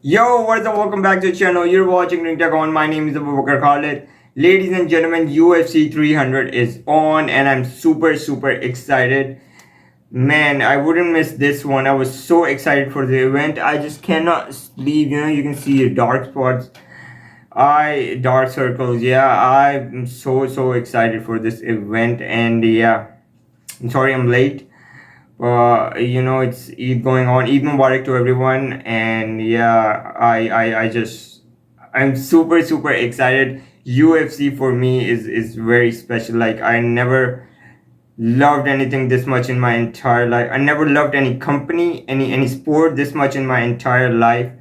Yo, what's up? Welcome back to the channel. You're watching Ringtagon. My name is Abubakar Khalid. Ladies and gentlemen, UFC 300 is on and I'm super excited. Man, I wouldn't miss this one. I was so excited for the event. I just cannot sleep. You can see your dark spots. Dark circles. Yeah, I'm so excited for this event. And yeah, I'm sorry I'm late. It's Eid going on. Eid Mubarak to everyone, and yeah, I'm super excited. UFC for me is very special. Like I never loved anything this much in my entire life. I never loved any company, any sport this much in my entire life.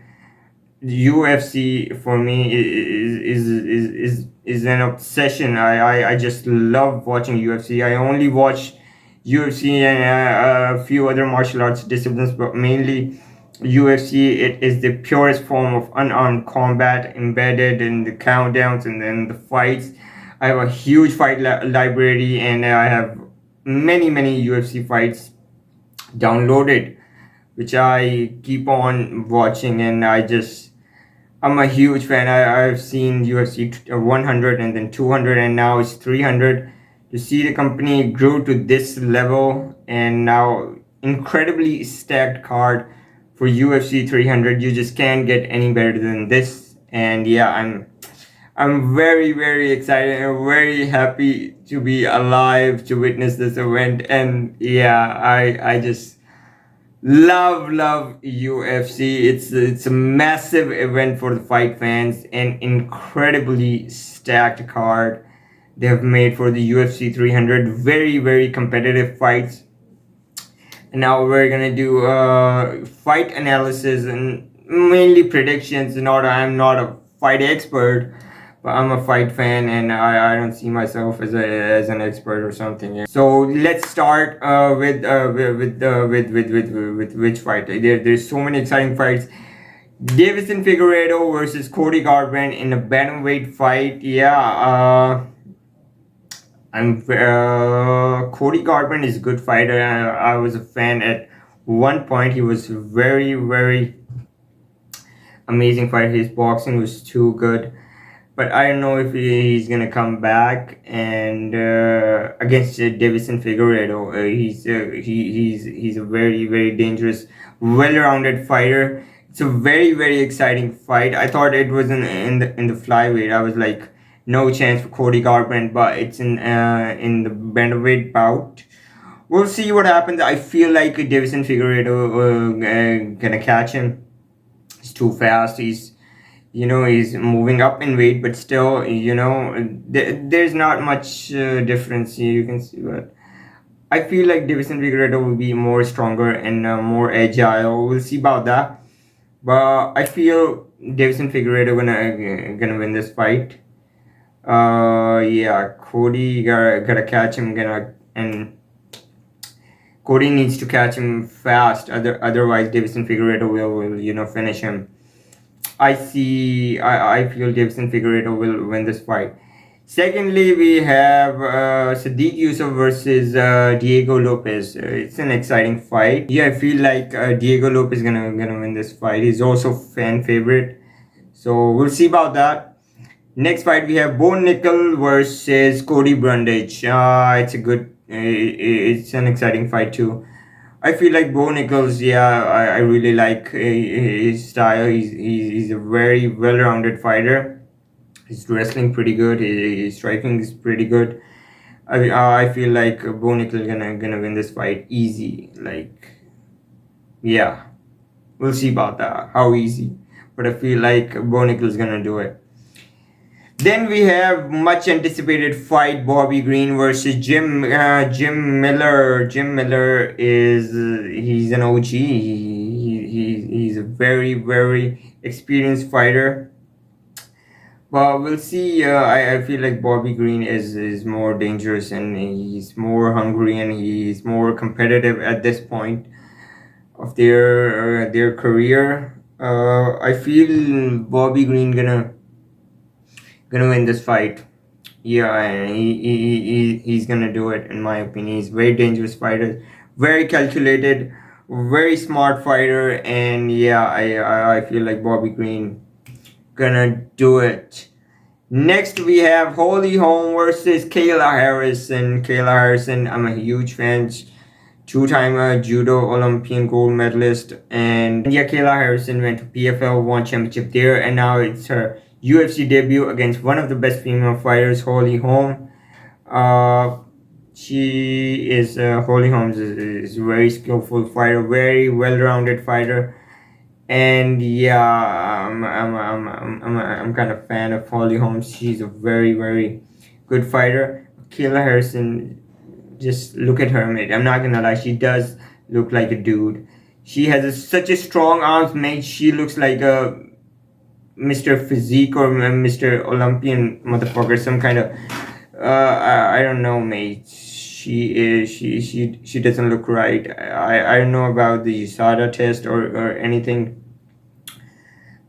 UFC for me is an obsession. I just love watching UFC. I only watch UFC and a few other martial arts disciplines, but mainly UFC. It is the purest form of unarmed combat embedded in the countdowns and then the fights. I have a huge fight library and I have many UFC fights downloaded, which I keep on watching, and I'm a huge fan. I've seen UFC 100 and then 200 and now it's 300. To see the company grew to this level and now incredibly stacked card for UFC 300. You just can't get any better than this. And yeah, I'm very excited and very happy to be alive to witness this event. And yeah, I just love UFC. It's a massive event for the fight fans, an incredibly stacked card they have made for the UFC 300. Very competitive fights. And now we're gonna do fight analysis and mainly predictions. I'm not a fight expert, but I'm a fight fan, and I don't see myself as an expert or something. So let's start with which fight. There's so many exciting fights. Davison Figueiredo versus Cody Garbrandt in a bantamweight fight. Yeah, Cody Garbrandt is a good fighter. I was a fan at one point. He was very amazing fighter. His boxing was too good. But I don't know if he's gonna come back and against Davison Figueiredo. He's a very dangerous, well-rounded fighter. It's a very exciting fight. I thought it was in the flyweight. I was like, no chance for Cody Garbrandt, but it's in the bantamweight bout. We'll see what happens. I feel like Davison Figueiredo gonna catch him. He's too fast. He's moving up in weight, but still, there's not much difference you can see. But I feel like Davison Figueiredo will be more stronger and more agile. We'll see about that. But I feel Davison Figueiredo gonna win this fight. Yeah, Cody gotta catch him. And Cody needs to catch him fast. Otherwise, Davison Figueiredo will finish him. I feel Davison Figueiredo will win this fight. Secondly, we have Sadiq Yusuf versus Diego Lopez. It's an exciting fight. Yeah, I feel like Diego Lopez gonna win this fight. He's also fan favorite, so we'll see about that. Next fight we have Bo Nickel versus Cody Brundage. It's an exciting fight too. I feel like Bo Nichols, yeah, I really like his style. He's a very well-rounded fighter. He's wrestling pretty good. His striking is pretty good. I feel like Bo Nichols gonna win this fight easy. Like, yeah, we'll see about that. How easy, but I feel like Bo Nichols gonna do it. Then we have much anticipated fight Bobby Green versus Jim Miller. Jim Miller he's an OG. He's a very experienced fighter. But we'll see. I feel like Bobby Green is more dangerous and he's more hungry and he's more competitive at this point of their career. I feel Bobby Green gonna win this fight. Yeah, and he's gonna do it in my opinion. He's very dangerous fighter, very calculated, very smart fighter, and yeah, I feel like Bobby Green gonna do it. Next, we have Holly Holm versus Kayla Harrison. Kayla Harrison, I'm a huge fan. Two-timer judo Olympian gold medalist, and yeah, Kayla Harrison went to PFL, won championship there, and now it's her UFC debut against one of the best female fighters, Holly Holm. Uh, she is Holly Holmes is a very skillful fighter, very well-rounded fighter, and yeah, I'm kind of fan of Holly Holmes. She's a very good fighter. Kayla Harrison, just look at her, mate. I'm not gonna lie, she does look like a dude. She has such a strong arms, mate. She looks like a Mr. Physique or Mr. Olympian motherfucker, some kind of I don't know, mate. She doesn't look right. I don't know about the USADA test or anything,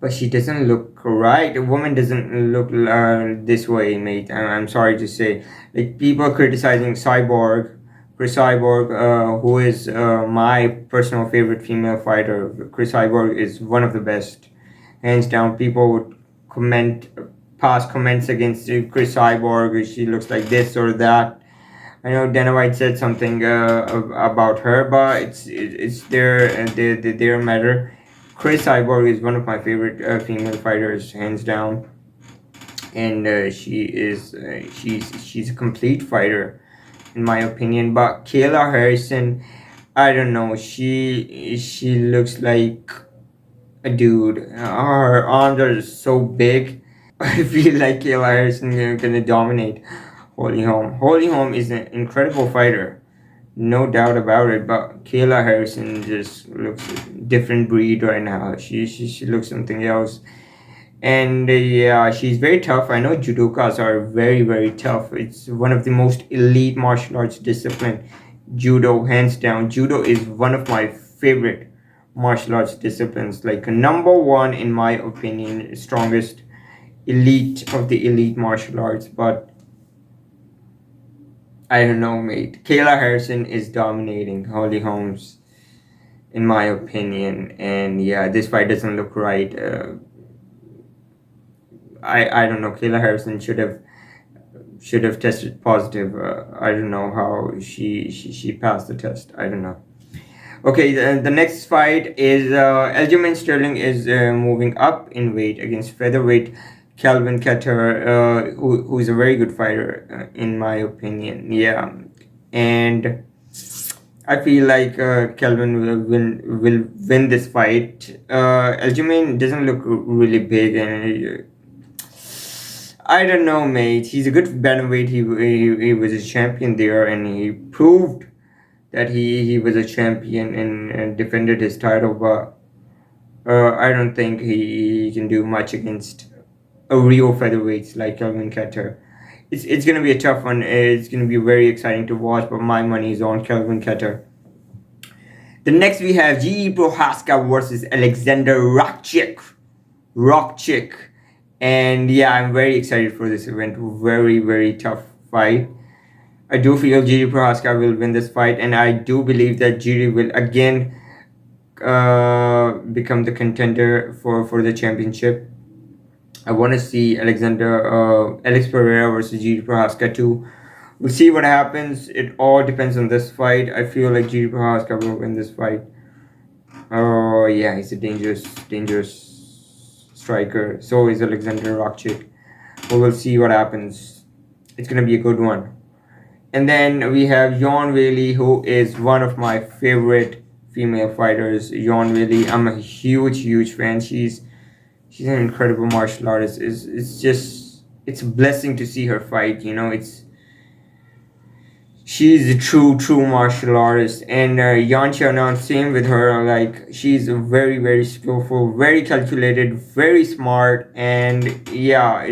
but she doesn't look right. A woman doesn't look this way, mate. I'm sorry to say. Like, people criticizing Cyborg, Chris Cyborg, who is my personal favorite female fighter. Chris Cyborg is one of the best, hands down. People would pass comments against Chris Cyborg. She looks like this or that. I know Dana White said something about her, but it's their matter. Chris Cyborg is one of my favorite female fighters, hands down, and she's a complete fighter, in my opinion. But Kayla Harrison, I don't know. She looks like a dude. Her arms are so big. I feel like Kayla Harrison is gonna dominate Holly Holm. Holly Holm is an incredible fighter, no doubt about it. But Kayla Harrison just looks a different breed right now. She looks something else. And yeah, she's very tough. I know judokas are very tough. It's one of the most elite martial arts discipline. Judo, hands down. Judo is one of my favorite martial arts disciplines. Like, number one in my opinion, strongest elite of the elite martial arts. But I don't know, mate. Kayla Harrison is dominating Holly Holmes, in my opinion. And yeah, this fight doesn't look right. I don't know. Kayla Harrison should have tested positive. I don't know how she passed the test. I don't know. Okay, the next fight is Aljamain Sterling is moving up in weight against featherweight Calvin Kattar, who is a very good fighter, in my opinion. Yeah, and I feel like Calvin will win this fight. Aljamain doesn't look really big, and I don't know, mate. He's a good bantamweight. He was a champion there, and he proved that he was a champion and defended his title. But I don't think he can do much against a real featherweights like Calvin Kattar. It's gonna be a tough one. It's gonna be very exciting to watch. But my money is on Calvin Kattar. The next we have G. Prohaska versus Alexander Rockchick. And yeah, I'm very excited for this event. Very tough fight. I do feel Jiri Prohaska will win this fight, and I do believe that Jiri will again become the contender for the championship. I want to see Alex Pereira versus Jiri Prohaska too. We'll see what happens. It all depends on this fight. I feel like Jiri Prohaska will win this fight. Oh yeah, he's a dangerous striker. So is Alexander Rockchick. But we'll see what happens. It's gonna be a good one. And then we have Yon Whaley, who is one of my favorite female fighters. Yon Whaley, I'm a huge fan. She's an incredible martial artist. It's a blessing to see her fight. You know, she's a true martial artist. And Yan Xiaonan, same with her. Like, she's a very skillful, very calculated, very smart. And yeah,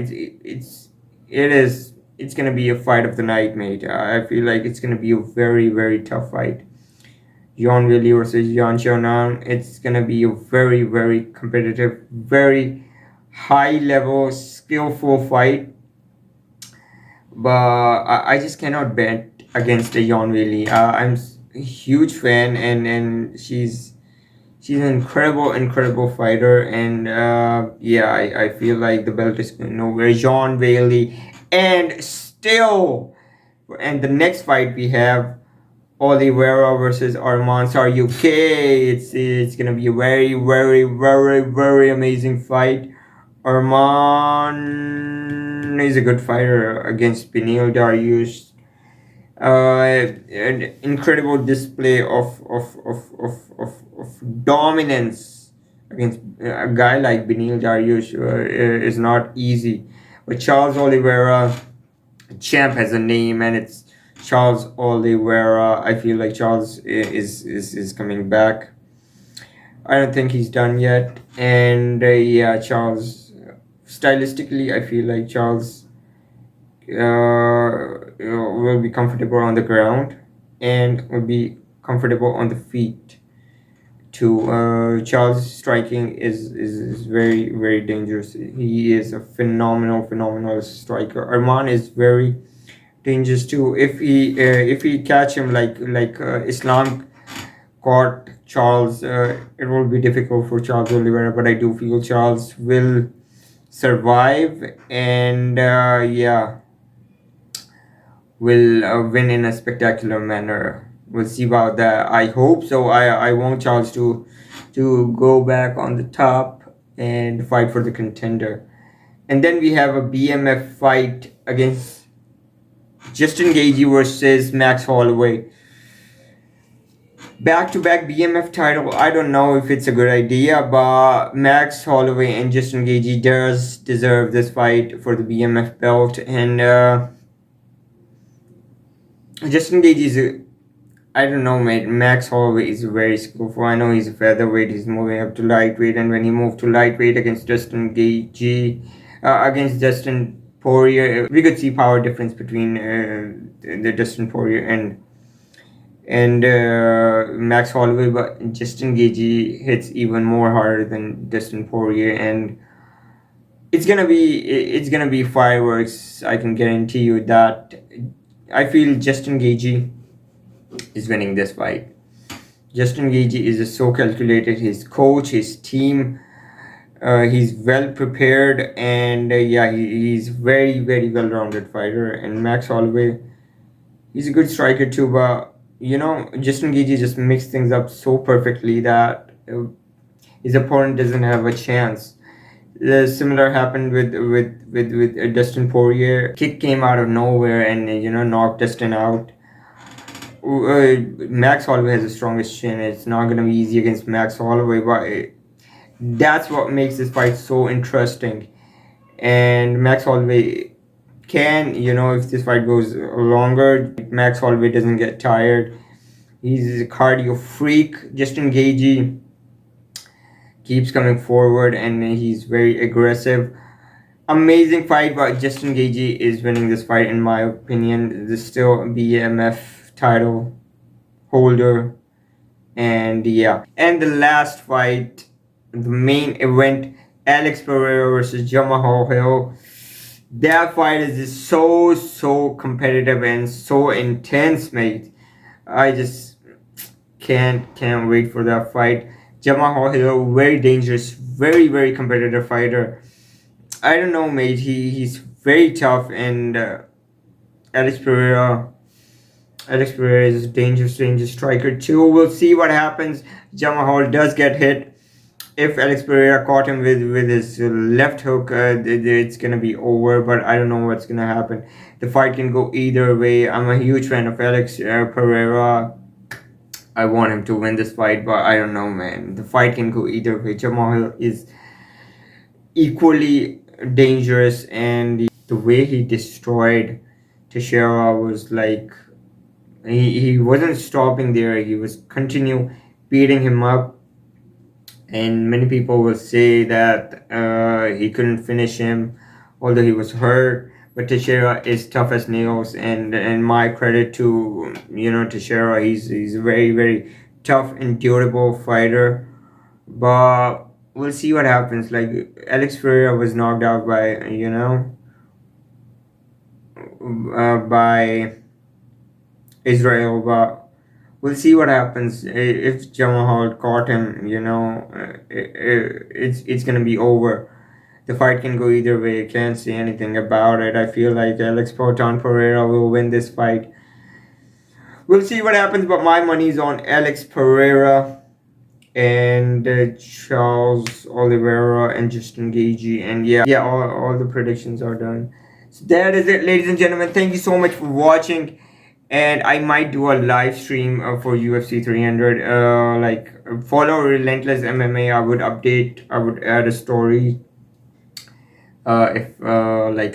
it's gonna be a fight of the night, mate. I feel like it's gonna be a very tough fight. Yon Whaley versus Yan Xiaonan. It's gonna be a very competitive, very high level, skillful fight. But I just cannot bet against a Yon Whaley. a huge fan, and she's an incredible fighter, and yeah, I feel like the belt is going nowhere. John Bailey, and still, and the next fight we have Oliveira versus Armansar UK. It's gonna be a very amazing fight. Arman is a good fighter against Benil Dariush. An incredible display of dominance against a guy like Benil Dariush is not easy. But Charles Oliveira, champ has a name, and it's Charles Oliveira. I feel like Charles is coming back. I don't think he's done yet, and yeah, Charles. Stylistically, I feel like Charles will be comfortable on the ground and will be comfortable on the feet too. Charles' striking is very dangerous. He is a phenomenal striker. Arman is very dangerous too. If he catch him like Islam caught Charles, it will be difficult for Charles Oliveira. But I do feel Charles will survive, and yeah, will win in a spectacular manner. We'll see about that. I hope so. I want Charles to go back on the top and fight for the contender. And then we have a BMF fight against Justin Gaethje versus Max Holloway. Back-to-back BMF title. I don't know if it's a good idea, but Max Holloway and Justin Gaethje does deserve this fight for the BMF belt. And Justin Gaethje is I don't know, mate. Max Holloway is very skillful. I know he's a featherweight. He's moving up to lightweight, and when he moved to lightweight against against Justin Poirier, we could see power difference between the Justin Poirier and Max Holloway. But Justin Gaethje hits even more harder than Justin Poirier, and it's gonna be fireworks. I can guarantee you that. I feel Justin Gaethje is winning this fight. Justin Gaethje is so calculated. His coach, his team, he's well prepared, and yeah, he's very well-rounded fighter. And Max Holloway, he's a good striker too, but Justin Gaethje just mixed things up so perfectly that his opponent doesn't have a chance. Similar happened with Dustin Poirier. Kick came out of nowhere and knocked Dustin out. Max Holloway has the strongest chin. It's not gonna be easy against Max Holloway, but that's what makes this fight so interesting. And Max Holloway can, if this fight goes longer, Max Holloway doesn't get tired. He's a cardio freak. Justin Gaethje keeps coming forward, and he's very aggressive. Amazing fight, but Justin Gaethje is winning this fight in my opinion. This is still BMF title holder, and yeah. And the last fight, the main event, Alex Pereira versus Jamahal Hill. That fight is just so competitive and so intense, mate. I just can't wait for that fight. Jamahal Hill, very dangerous, very competitive fighter. I don't know, mate. He's very tough, and Alex Pereira is a dangerous striker too. We'll see what happens. Jamahal does get hit. If Alex Pereira caught him with his left hook, it's gonna be over. But I don't know what's gonna happen. The fight can go either way. I'm a huge fan of Alex Pereira. I want him to win this fight, but I don't know, man. The fight can go either way. Jamahal is equally dangerous, and the way he destroyed Teixeira was like he wasn't stopping there. He was continue beating him up, and many people will say that he couldn't finish him, although he was hurt. But Teixeira is tough as nails, and my credit to Teixeira. He's a very tough and durable fighter, but we'll see what happens. Like Alex Pereira was knocked out by Israel, but we'll see what happens. If Jamahal caught him, it's gonna be over. The fight can go either way. Can't say anything about it. I feel like Alex Proton Pereira will win this fight. We'll see what happens, but my money's on Alex Pereira and Charles Oliveira and Justin Gagey. And yeah, all the predictions are done. So that is it, ladies and gentlemen. Thank you so much for watching. And I might do a live stream for UFC 300. Follow Relentless MMA. I would add a story. If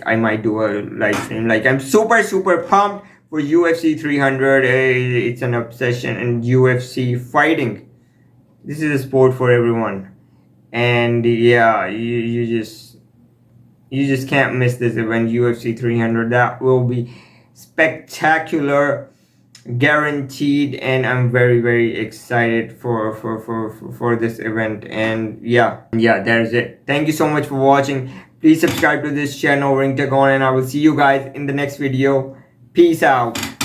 I might do a live stream. Like, I'm super pumped for UFC 300. It's an obsession, and UFC fighting. This is a sport for everyone, and yeah, you just can't miss this event, UFC 300. That will be spectacular, guaranteed, and I'm very excited for this event. And yeah, there's it. Thank you so much for watching. Please subscribe to this channel, Ringtagon, and I will see you guys in the next video. Peace out.